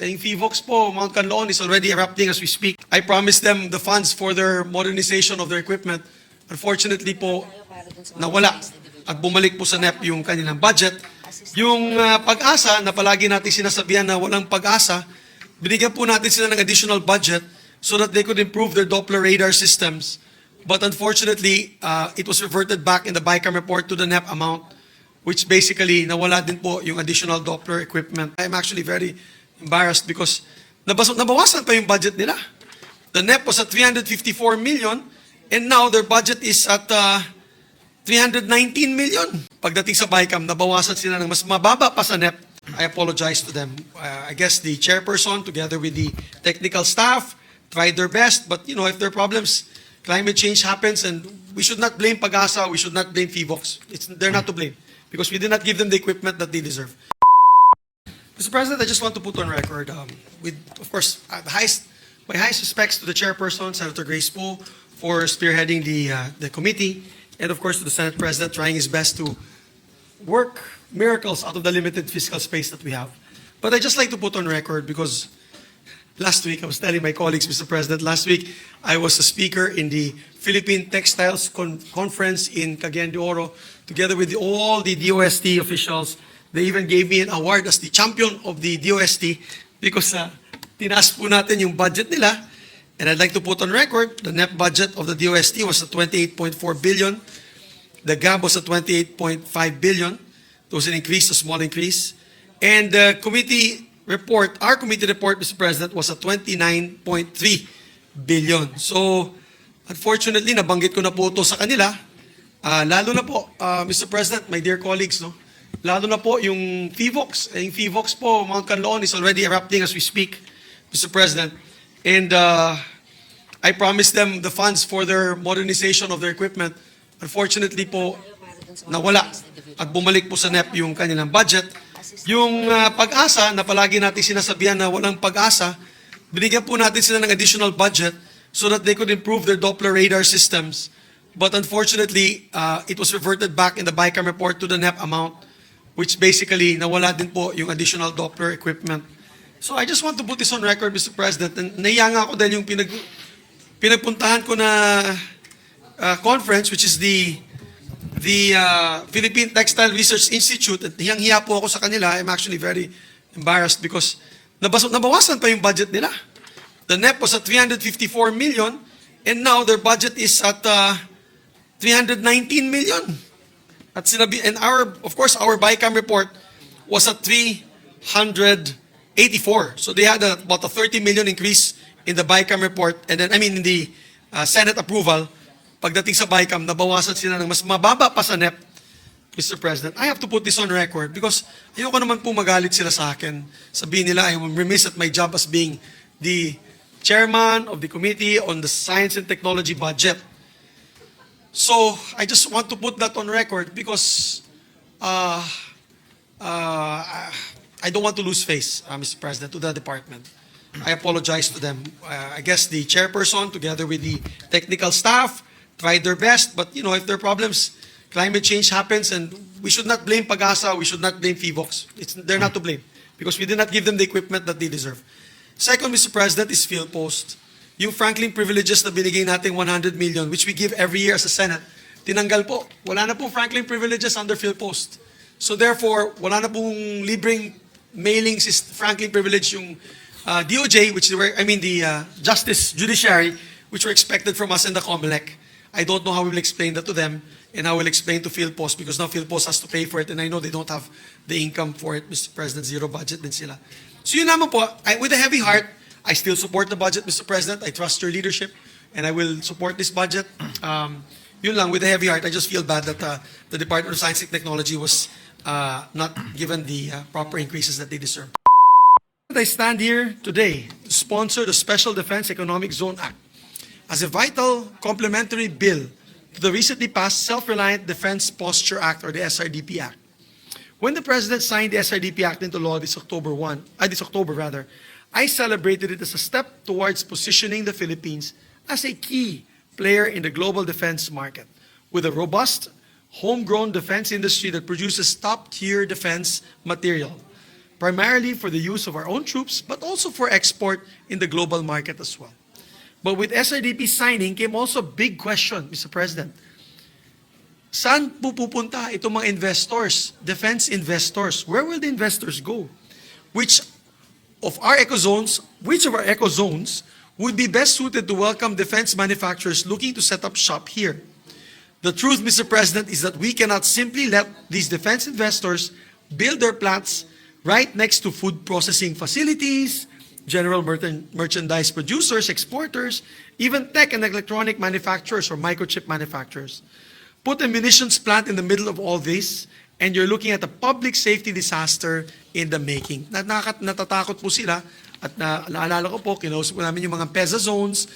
Yung FIVOX po, Mount Canlaon is already erupting as we speak. I promised them the funds for their modernization of their equipment. Unfortunately po, nawala at bumalik po sa NEP yung kanilang budget. Yung pag-asa na palagi natin sinasabihan na walang pag-asa, binigyan po natin sila ng additional budget so that they could improve their Doppler radar systems. But unfortunately, it was reverted back in the Bicam report to the NEP amount, which basically nawala din po yung additional Doppler equipment. I'm actually very embarrassed because nabawasan pa yung budget nila. The NEP was at 354 million and now their budget is at 319 million. Pagdating sa Bicam, nabawasan sila ng mas mababa pa sa NEP. I apologize to them. I guess the chairperson together with the technical staff tried their best, but you know, if there are problems, climate change happens and we should not blame Pag-asa, we should not blame FIVOX. They're not to blame because we did not give them the equipment that they deserve. Mr. President, I just want to put on record, with, of course, my highest respects to the chairperson, Senator Grace Poe, for spearheading the committee, and of course to the Senate President trying his best to work miracles out of the limited fiscal space that we have. But I just like to put on record because last week, I was telling my colleagues, Mr. President, last week I was a speaker in the Philippine Textiles Conference in Cagayan de Oro, together with all the DOST officials. They even gave me an award as the champion of the DOST because tinaas po natin yung budget nila. And I'd like to put on record, the net budget of the DOST was at 28.4 billion. The GAB was at 28.5 billion. It was an increase, a small increase. And the committee report, our committee report, Mr. President, was at 29.3 billion. So, unfortunately, nabanggit ko na po ito sa kanila. Lalo na po, Mr. President, my dear colleagues, no? Lalo na po yung FIVOX. Yung FIVOX po, Mount Canlaon is already erupting as we speak, Mr. President. And I promised them the funds for their modernization of their equipment. Unfortunately po, nawala at bumalik po sa NEP yung kanilang budget. Yung Pag-asa na palagi natin sinasabihan na walang pag-asa, binigyan po natin sila ng additional budget so that they could improve their Doppler radar systems. But unfortunately, it was reverted back in the Bicam report to the NEP amount, which basically nawala din po yung additional Doppler equipment. So I just want to put this on record, Mr. President. Naiya nga ako dahil yung pinagpuntahan ko na conference, which is the Philippine Textile Research Institute, at hiyang-hiya po ako sa kanila. I'm actually very embarrassed because nabawasan pa yung budget nila. The NEP was at 354 million and now their budget is at 319 million. At sinabi, and of course, our Bicam report was at 384. So they had about a 30 million increase in the Bicam report, and then, in the Senate approval. Pagdating sa Bicam, nabawasan sila ng mas mababa pa sa NEP, Mr. President. I have to put this on record because ayoko naman po magalit sila sa akin. Sabihin nila, I am remiss at my job as being the chairman of the Committee on the Science and Technology Budget. So, I just want to put that on record because I don't want to lose face, Mr. President, to the department. I apologize to them. I guess the chairperson, together with the technical staff, tried their best, but you know, if there are problems, climate change happens and we should not blame Pag-asa, we should not blame FIVOX. They're not to blame because we did not give them the equipment that they deserve. Second, Mr. President, is PhilPost. Yung Franklin privileges na binigay natin 100 million, which we give every year as a Senate, tinanggal po. Wala na pong Franklin privileges under PhilPost. So therefore, wala na pong libreng mailing Franklin privilege yung DOJ, which were, the Justice Judiciary, which were expected from us in the COMELEC. I don't know how we will explain that to them, and I will explain to PhilPost because now PhilPost has to pay for it, and I know they don't have the income for it, Mr. President. Zero budget din sila. So yun naman po, with a heavy heart, I still support the budget, Mr. President. I trust your leadership, and I will support this budget. Yun lang, with a heavy heart, I just feel bad that the Department of Science and Technology was not given the proper increases that they deserve. I stand here today to sponsor the Special Defense Economic Zone Act as a vital complementary bill to the recently passed Self-Reliant Defense Posture Act, or the SRDP Act. When the President signed the SRDP Act into law this October, I celebrated it as a step towards positioning the Philippines as a key player in the global defense market with a robust, homegrown defense industry that produces top-tier defense material. primarily for the use of our own troops, but also for export in the global market as well. But with SRDP signing came also a big question, Mr. President. Saan pupunta itong mga investors, defense investors? Where will the investors go? Which of our eco zones would be best suited to welcome defense manufacturers looking to set up shop here? The truth, Mr. President, is that we cannot simply let these defense investors build their plants right next to food processing facilities, general merchandise producers, exporters, even tech and electronic manufacturers or microchip manufacturers. Put a munitions plant in the middle of all this, and you're looking at a public safety disaster in the making. Natatakot po sila, at naalala ko po, kinausap po namin yung mga PEZA zones,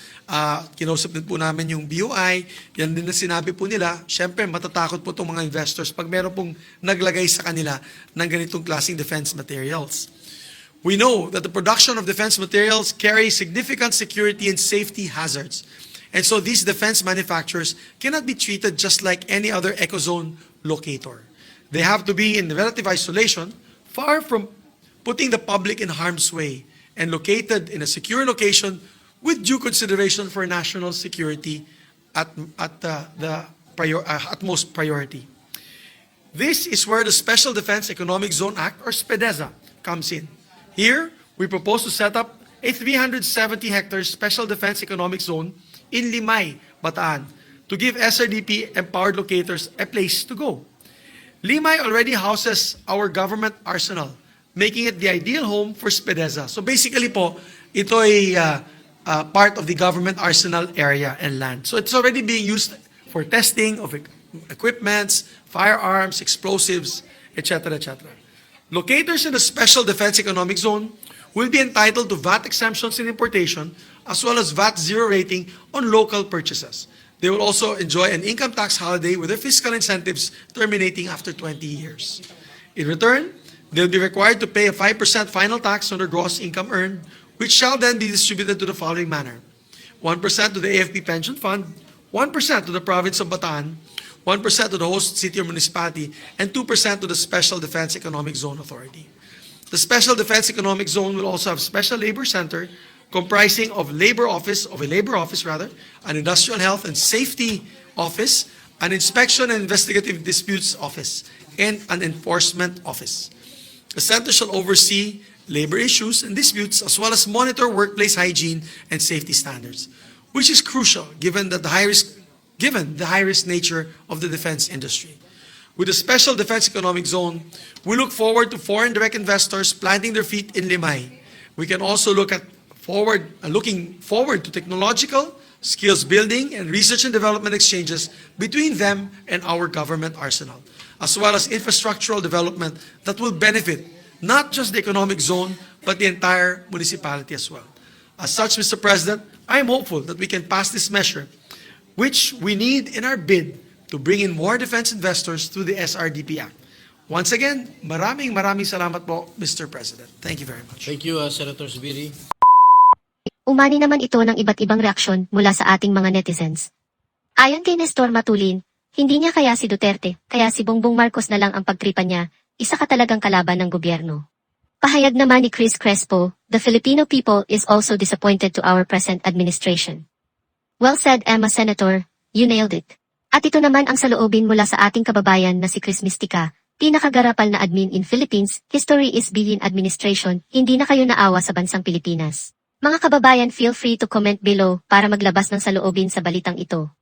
kinausap din po namin yung BUI, yan din na sinabi po nila, syempre matatakot po itong mga investors pag meron pong naglagay sa kanila ng ganitong klaseng defense materials. We know that the production of defense materials carries significant security and safety hazards. And so these defense manufacturers cannot be treated just like any other ecozone locator. They have to be in relative isolation, far from putting the public in harm's way, and located in a secure location with due consideration for national security at utmost priority. This is where the Special Defense Economic Zone Act, or SPEDEZA, comes in. Here, we propose to set up a 370-hectare Special Defense Economic Zone in Limay, Bataan, to give SRDP-empowered locators a place to go. Limay already houses our government arsenal, making it the ideal home for SPEDEZA. So basically po, ito ay part of the government arsenal area and land. So it's already being used for testing of equipments, firearms, explosives, etc., etc. Locators in the Special Defense Economic Zone will be entitled to VAT exemptions in importation as well as VAT zero rating on local purchases. They will also enjoy an income tax holiday with their fiscal incentives terminating after 20 years. In return, they'll be required to pay a 5% final tax on their gross income earned, which shall then be distributed to the following manner: 1% to the AFP Pension Fund, 1% to the province of Bataan, 1% to the host city or municipality, and 2% to the Special Defense Economic Zone Authority. The Special Defense Economic Zone will also have special labor center comprising of a labor office, an industrial health and safety office, an inspection and investigative disputes office, and an enforcement office. The center shall oversee labor issues and disputes as well as monitor workplace hygiene and safety standards, which is crucial given the high risk nature of the defense industry. With the Special Defense Economic Zone, we look forward to foreign direct investors planting their feet in Limay. We can also looking forward to technological, skills building, and research and development exchanges between them and our government arsenal, as well as infrastructural development that will benefit not just the economic zone, but the entire municipality as well. As such, Mr. President, I am hopeful that we can pass this measure, which we need in our bid to bring in more defense investors through the SRDP Act. Once again, maraming salamat po, Mr. President. Thank you very much. Thank you, Senator Zubiri. Umani naman ito ng iba't ibang reaksyon mula sa ating mga netizens. Ayon kay Nestor Matulin, hindi niya kaya si Duterte, kaya si Bongbong Marcos na lang ang pagtripan niya, isa ka talagang kalaban ng gobyerno. Pahayag naman ni Chris Crespo, the Filipino people is also disappointed to our present administration. Well said, Emma Senator, you nailed it. At ito naman ang saloobin mula sa ating kababayan na si Chris Mistica, pinakagarapal na admin in Philippines, history is begin administration, hindi na kayo naawa sa bansang Pilipinas. Mga kababayan, feel free to comment below para maglabas ng saloobin sa balitang ito.